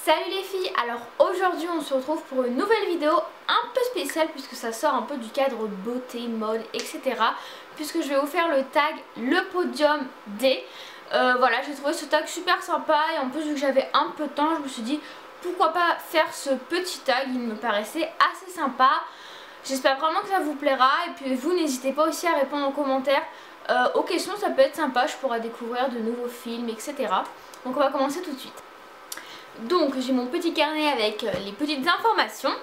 Salut les filles, alors aujourd'hui on se retrouve pour une nouvelle vidéo un peu spéciale puisque ça sort un peu du cadre beauté, mode, etc. Puisque je vais vous faire le tag le podium des. Voilà, j'ai trouvé ce tag super sympa et en plus vu que j'avais un peu de temps, je me suis dit pourquoi pas faire ce petit tag, il me paraissait assez sympa. J'espère vraiment que ça vous plaira et puis vous n'hésitez pas aussi à répondre en commentaire aux questions, ça peut être sympa, je pourrai découvrir de nouveaux films, etc. Donc on va commencer tout de suite. Donc j'ai mon petit carnet avec les petites informations.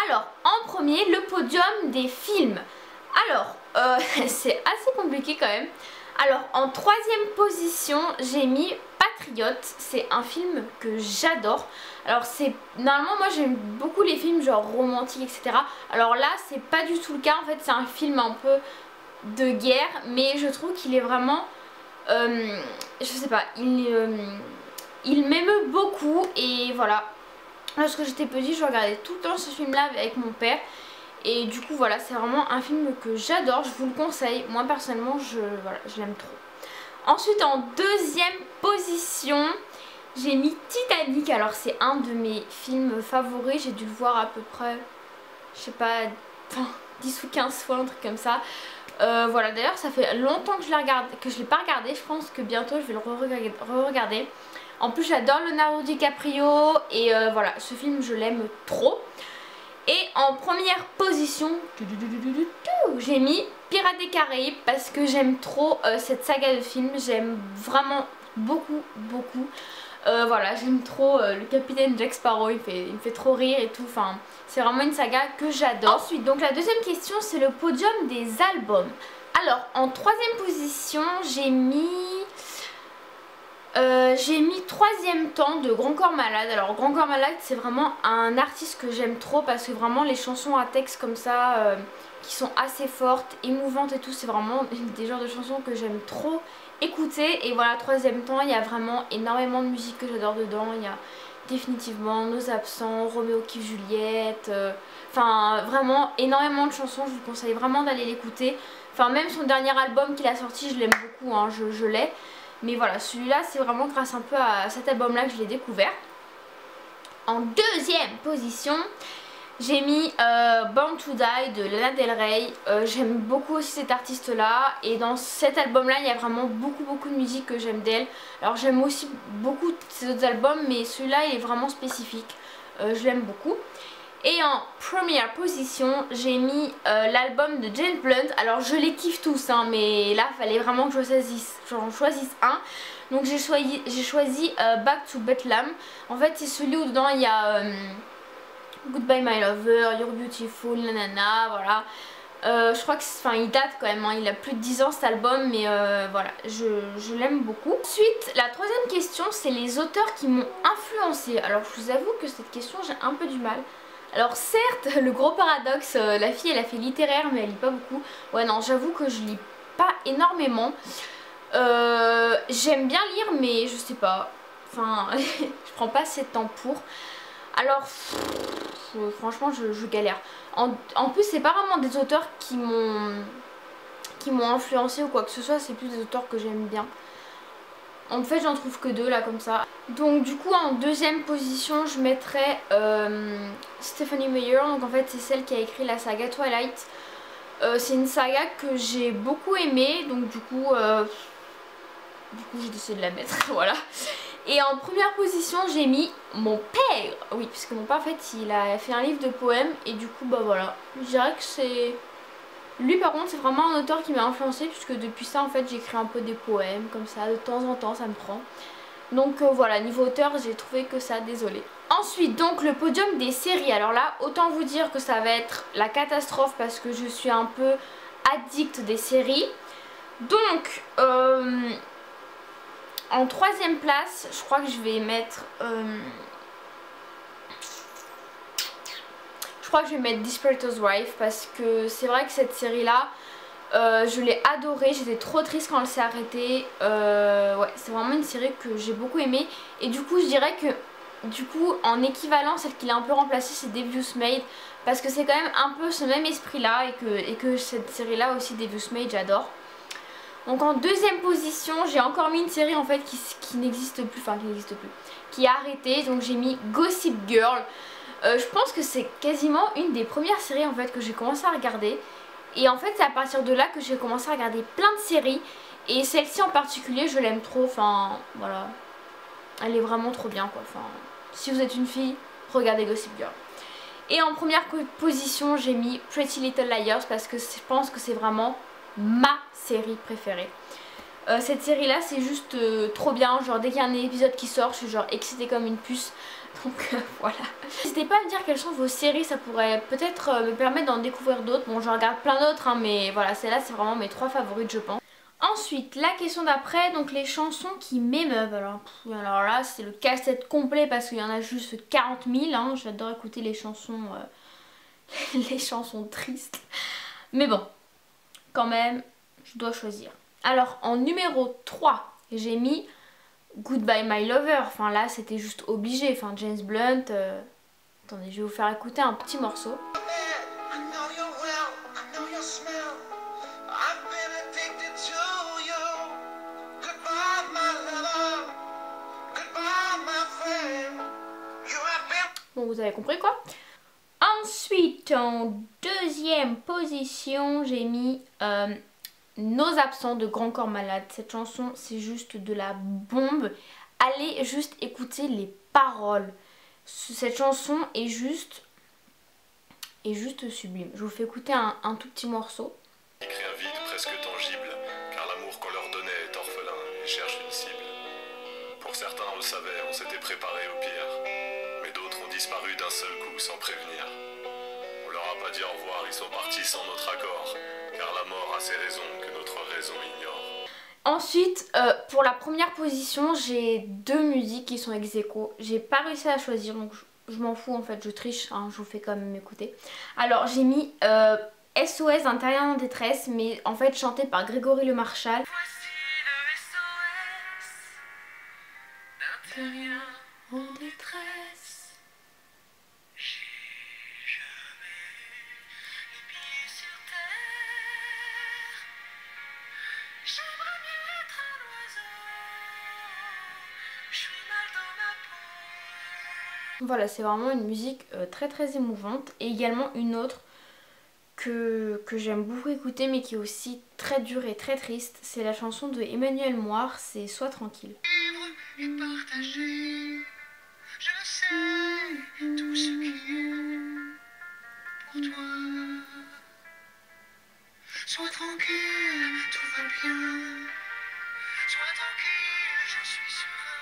Alors en premier, le podium des films. Alors c'est assez compliqué quand même. Alors en troisième position j'ai mis Patriote. C'est un film que j'adore. Alors c'est normalement moi j'aime beaucoup les films genre romantiques, etc. Alors là c'est pas du tout le cas. En fait c'est un film un peu de guerre, mais je trouve qu'il est vraiment je sais pas, il m'émeut beaucoup et voilà. Lorsque j'étais petite, je regardais tout le temps ce film là avec mon père. Et du coup voilà, c'est vraiment un film que j'adore, je vous le conseille. Moi personnellement, voilà, je l'aime trop. Ensuite en deuxième position, j'ai mis Titanic. Alors c'est un de mes films favoris, j'ai dû le voir à peu près, je sais pas, 10 ou 15 fois, un truc comme ça. Voilà, d'ailleurs ça fait longtemps que je l'ai pas regardé, je pense que bientôt je vais le re-regarder. En plus j'adore Leonardo DiCaprio et voilà, ce film je l'aime trop. Et en première position, j'ai mis Pirates des Caraïbes parce que j'aime trop cette saga de films, j'aime vraiment beaucoup. Voilà, j'aime trop le capitaine Jack Sparrow, il me fait trop rire et tout, enfin c'est vraiment une saga que j'adore. Ensuite, donc la deuxième question c'est le podium des albums. Alors en troisième position j'ai mis Troisième temps de Grand Corps Malade. Alors Grand Corps Malade c'est vraiment un artiste que j'aime trop parce que vraiment les chansons à texte comme ça qui sont assez fortes, émouvantes et tout, c'est vraiment des genres de chansons que j'aime trop écouter. Et voilà, Troisième temps, il y a vraiment énormément de musique que j'adore dedans. Il y a définitivement Nos Absents, Roméo qui Juliette, enfin vraiment énormément de chansons, je vous conseille vraiment d'aller l'écouter. Enfin même son dernier album qu'il a sorti, je l'aime beaucoup, hein, je l'ai. Mais voilà, celui-là c'est vraiment grâce un peu à cet album là que je l'ai découvert. En deuxième position, j'ai mis Born to Die de Lana Del Rey. J'aime beaucoup aussi cet artiste là. Et dans cet album là il y a vraiment beaucoup de musique que j'aime d'elle. Alors j'aime aussi beaucoup ses autres albums, mais celui-là il est vraiment spécifique, je l'aime beaucoup. Et en première position j'ai mis l'album de Jane Blunt. Alors je les kiffe tous hein, mais là il fallait vraiment que j'en choisisse un. Donc j'ai choisi Back to Bethlehem. En fait c'est celui où dedans il y a Goodbye My Lover, You're Beautiful, nanana, voilà. Je crois que il date quand même, hein, il a plus de 10 ans cet album, mais voilà, je l'aime beaucoup. Ensuite, la troisième question, c'est les auteurs qui m'ont influencé. Alors je vous avoue que cette question, j'ai un peu du mal. Alors certes, le gros paradoxe, la fille elle a fait littéraire mais elle lit pas beaucoup. Ouais non, j'avoue que je lis pas énormément. J'aime bien lire mais je sais pas. Enfin, je prends pas assez de temps pour. Alors, franchement je galère. En plus c'est pas vraiment des auteurs qui m'ont influencé ou quoi que ce soit, c'est plus des auteurs que j'aime bien. En fait j'en trouve que deux là comme ça. Donc du coup en deuxième position je mettrais Stephenie Meyer. Donc en fait c'est celle qui a écrit la saga Twilight. C'est une saga que j'ai beaucoup aimée, donc du coup j'ai décidé de la mettre. Voilà. Et en première position j'ai mis mon père. Oui, parce que mon père en fait il a fait un livre de poèmes et du coup bah voilà. Je dirais que c'est... Lui par contre c'est vraiment un auteur qui m'a influencé puisque depuis ça en fait j'écris un peu des poèmes comme ça de temps en temps, ça me prend. Donc voilà, niveau auteur j'ai trouvé que ça, désolé. Ensuite donc le podium des séries. Alors là autant vous dire que ça va être la catastrophe parce que je suis un peu addict des séries. Donc en troisième place je crois que je vais mettre Desperate Housewives parce que c'est vrai que cette série là je l'ai adorée, j'étais trop triste quand elle s'est arrêtée. Ouais, c'est vraiment une série que j'ai beaucoup aimée. Et du coup je dirais que en équivalent celle qui l'a un peu remplacée c'est Devious Maid parce que c'est quand même un peu ce même esprit là et que cette série là aussi Devious Maid j'adore. Donc en deuxième position, j'ai encore mis une série en fait qui n'existe plus, qui a arrêté. Donc j'ai mis Gossip Girl. Je pense que c'est quasiment une des premières séries en fait que j'ai commencé à regarder. Et en fait c'est à partir de là que j'ai commencé à regarder plein de séries. Et celle-ci en particulier je l'aime trop, enfin voilà. Elle est vraiment trop bien quoi, enfin si vous êtes une fille, regardez Gossip Girl. Et en première position j'ai mis Pretty Little Liars parce que je pense que c'est vraiment ma série préférée. Cette série là c'est juste trop bien, genre dès qu'il y a un épisode qui sort je suis genre excitée comme une puce. Donc voilà. N'hésitez pas à me dire quelles sont vos séries, ça pourrait peut-être me permettre d'en découvrir d'autres. Bon je regarde plein d'autres hein, mais voilà celle-là c'est vraiment mes 3 favorites je pense. Ensuite la question d'après, donc les chansons qui m'émeuvent. Alors là c'est le casse-tête complet parce qu'il y en a juste 40 000 hein. J'adore écouter les chansons les chansons tristes. Mais bon, quand même je dois choisir. Alors en numéro 3 j'ai mis Goodbye My Lover. Enfin là c'était juste obligé, enfin James Blunt. Attendez je vais vous faire écouter un petit morceau. Bon vous avez compris quoi. Ensuite en deuxième position j'ai mis Nos absents de Grand Corps Malade. Cette chanson c'est juste de la bombe. Allez juste écouter les paroles. Cette chanson est juste sublime. Je vous fais écouter un tout petit morceau. Ils créent un vide presque tangible, car l'amour qu'on leur donnait est orphelin et cherche une cible. Pour certains on le savait, on s'était préparé au pire, mais d'autres ont disparu d'un seul coup sans prévenir. On leur a pas dit au revoir, ils sont partis sans notre accord, car la mort a ses raisons que notre raison ignore. Ensuite, pour la première position, j'ai 2 musiques qui sont ex aequo. J'ai pas réussi à choisir, donc je m'en fous en fait, je triche, hein, je vous fais quand même écouter. Alors j'ai mis SOS d'un terrien en détresse, mais en fait chanté par Grégory Le Marchal. Voici le SOS d'un terrien En détresse. J'ai jamais les pieds sur terre. J'aimerais mieux être un oiseau. Je suis mal dans ma peau. Voilà, c'est vraiment une musique très très émouvante. Et également une autre que j'aime beaucoup écouter mais qui est aussi très dure et très triste. C'est la chanson de Emmanuel Moir, c'est Sois tranquille. Vivre et partager, je sais tout ce qui est pour toi. Sois tranquille, tout va bien. Sois tranquille, je suis serein.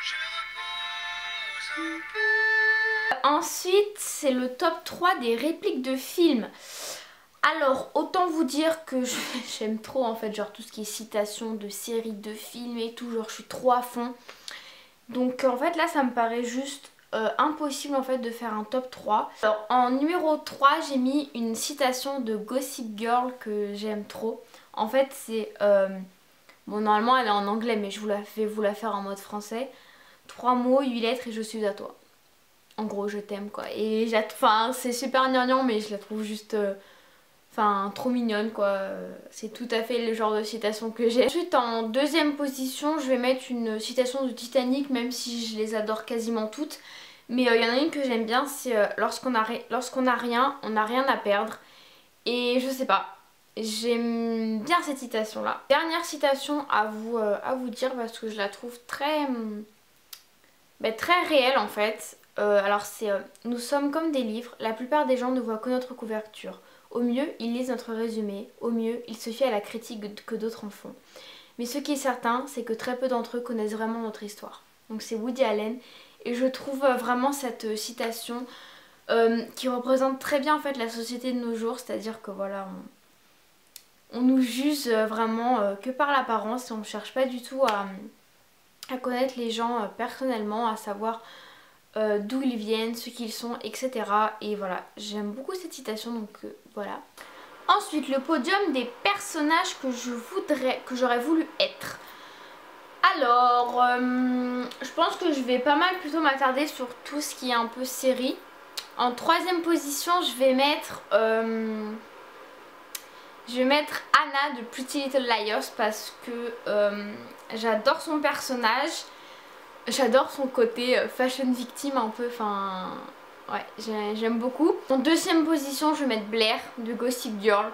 Je repose un peu. Ensuite, c'est le top 3 des répliques de films. Alors, autant vous dire que j'aime trop en fait, genre tout ce qui est citation de séries, de films et tout, genre je suis trop à fond. Donc en fait là, ça me paraît juste impossible en fait de faire un top 3. Alors en numéro 3, j'ai mis une citation de Gossip Girl que j'aime trop. En fait, c'est... bon, normalement elle est en anglais, mais je vais vous la faire en mode français. 3 mots, 8 lettres et je suis à toi. En gros, je t'aime quoi. Et enfin, c'est super gnangnan, mais je la trouve juste... Enfin, trop mignonne quoi, c'est tout à fait le genre de citation que j'ai. Ensuite en deuxième position je vais mettre une citation de Titanic, même si je les adore quasiment toutes. Mais il y en a une que j'aime bien, c'est lorsqu'on a rien, on n'a rien à perdre. Et je sais pas, j'aime bien cette citation là. Dernière citation à vous dire parce que je la trouve très réelle en fait. Alors c'est nous sommes comme des livres, la plupart des gens ne voient que notre couverture. Au mieux, ils lisent notre résumé, au mieux, ils se fient à la critique que d'autres en font. Mais ce qui est certain, c'est que très peu d'entre eux connaissent vraiment notre histoire. Donc c'est Woody Allen, et je trouve vraiment cette citation qui représente très bien en fait la société de nos jours, c'est-à-dire que voilà, on nous juge vraiment que par l'apparence, et on ne cherche pas du tout à connaître les gens personnellement, à savoir... d'où ils viennent, ce qu'ils sont, etc. Et voilà, j'aime beaucoup cette citation, donc voilà. Ensuite, le podium des personnages que j'aurais voulu être. Alors, je pense que je vais pas mal plutôt m'attarder sur tout ce qui est un peu série. En troisième position, je vais mettre Je vais mettre Anna de Pretty Little Liars parce que j'adore son personnage. J'adore son côté fashion victime un peu, enfin... Ouais, j'aime beaucoup. En deuxième position, je vais mettre Blair de Gossip Girl.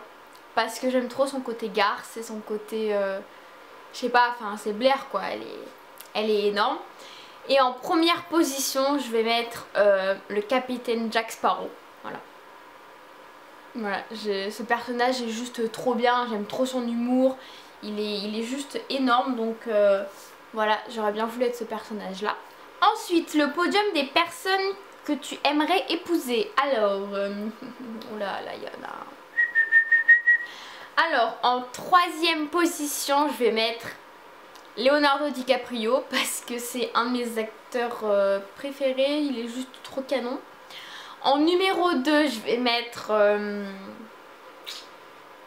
Parce que j'aime trop son côté garce et son côté... je sais pas, enfin c'est Blair quoi, elle est énorme. Et en première position, je vais mettre le capitaine Jack Sparrow. Voilà. Voilà, ce personnage est juste trop bien, j'aime trop son humour. Il est juste énorme, donc voilà, j'aurais bien voulu être ce personnage-là. Ensuite, le podium des personnes que tu aimerais épouser. Alors, oh là là, il y en a... Alors, en troisième position, je vais mettre Leonardo DiCaprio parce que c'est un de mes acteurs préférés, il est juste trop canon. En numéro 2, je vais mettre... oh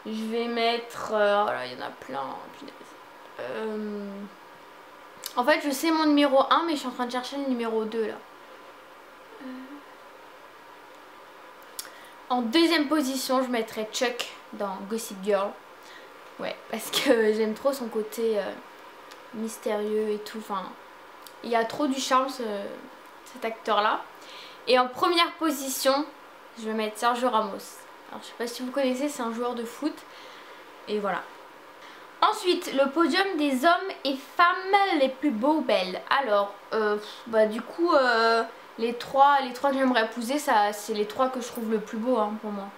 là, il y en a plein. En fait, je sais mon numéro 1, mais je suis en train de chercher le numéro 2 là. En deuxième position, je mettrai Chuck dans Gossip Girl. Ouais, parce que j'aime trop son côté mystérieux et tout. Enfin, il y a trop du charme cet acteur-là. Et en première position, je vais mettre Sergio Ramos. Alors, je sais pas si vous connaissez, c'est un joueur de foot. Et voilà. Ensuite, le podium des hommes et femmes les plus beaux ou belles. Alors, bah du coup... Les trois que j'aimerais épouser, c'est les trois que je trouve le plus beau hein, pour moi.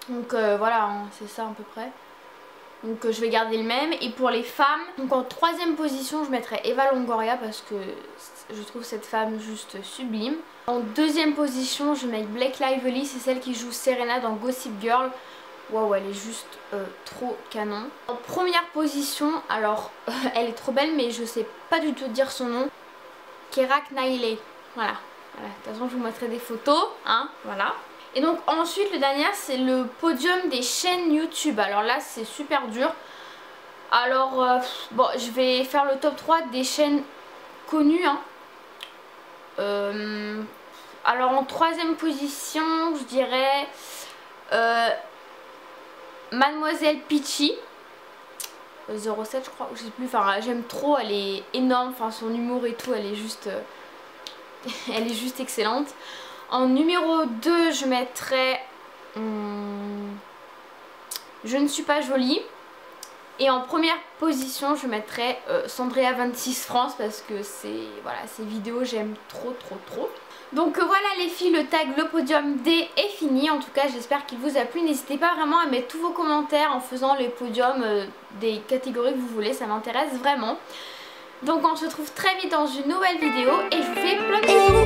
Donc voilà, hein, c'est ça à peu près. Donc je vais garder le même. Et pour les femmes, donc en troisième position, je mettrai Eva Longoria parce que je trouve cette femme juste sublime. En deuxième position, je mets Blake Lively, c'est celle qui joue Serena dans Gossip Girl. Waouh, elle est juste trop canon. En première position, alors elle est trop belle mais je sais pas du tout dire son nom. Keira Knightley. Voilà, de toute façon je vous mettrai des photos, hein, voilà. Et donc ensuite le dernier c'est le podium des chaînes YouTube. Alors là c'est super dur. Alors bon, je vais faire le top 3 des chaînes connues hein. Alors en troisième position je dirais Mademoiselle Peachy 07 je crois, je sais plus, enfin j'aime trop, elle est énorme, enfin son humour et tout, elle est juste excellente. En numéro 2 je mettrais Je ne suis pas jolie. Et en première position je mettrais Sandrea26 France parce que voilà, ces vidéos j'aime trop. Donc voilà les filles, le tag le podium D est fini. En tout cas j'espère qu'il vous a plu. N'hésitez pas vraiment à mettre tous vos commentaires en faisant les podiums des catégories que vous voulez, ça m'intéresse vraiment. Donc on se retrouve très vite dans une nouvelle vidéo et je vous fais plein de bisous.